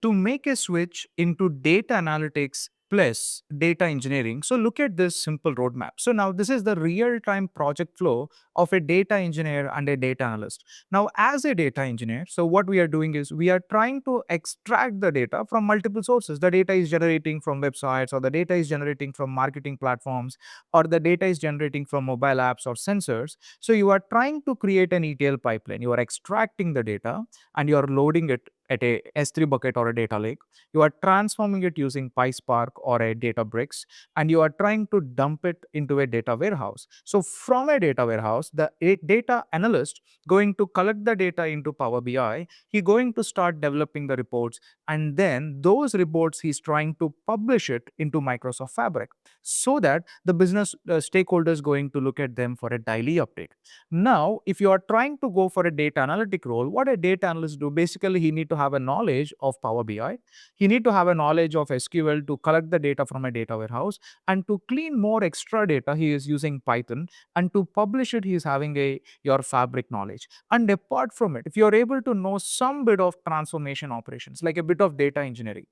to make a switch into data analytics plus data engineering. So look at this simple roadmap. So now this is the real-time project flow of a data engineer and a data analyst. Now, as a data engineer, so what we are doing is we are trying to extract the data from multiple sources. The data is generating from websites, or the data is generating from marketing platforms, or the data is generating from mobile apps or sensors. So you are trying to create an ETL pipeline. You are extracting the data and you are loading it at a S3 bucket or a data lake. You are transforming it using PySpark or a Databricks, and you are trying to dump it into a data warehouse. So from a data warehouse, the data analyst going to collect the data into Power BI, he going to start developing the reports, and then those reports he's trying to publish it into Microsoft Fabric so that the business stakeholders going to look at them for a daily update. Now, if you are trying to go for a data analytic role, what a data analyst do, basically he need to have a knowledge of Power BI. He need to have a knowledge of SQL to collect the data from a data warehouse, and to clean more extra data, he is using Python, and to publish it, he is having a your Fabric knowledge. And apart from it, if you are able to know some bit of transformation operations, like a bit of data engineering,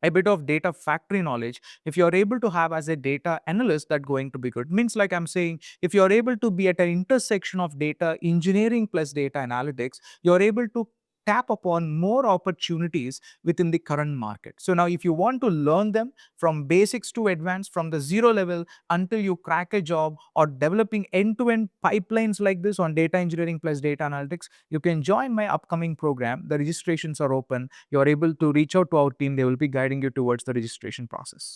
a bit of data factory knowledge, if you're able to have as a data analyst, that going to be good. Means, like I'm saying, if you're able to be at an intersection of data engineering plus data analytics, you're able to tap upon more opportunities within the current market. So now if you want to learn them from basics to advanced, from the zero level until you crack a job, or developing end-to-end pipelines like this on data engineering plus data analytics, you can join my upcoming program. The registrations are open. You are able to reach out to our team. They will be guiding you towards the registration process.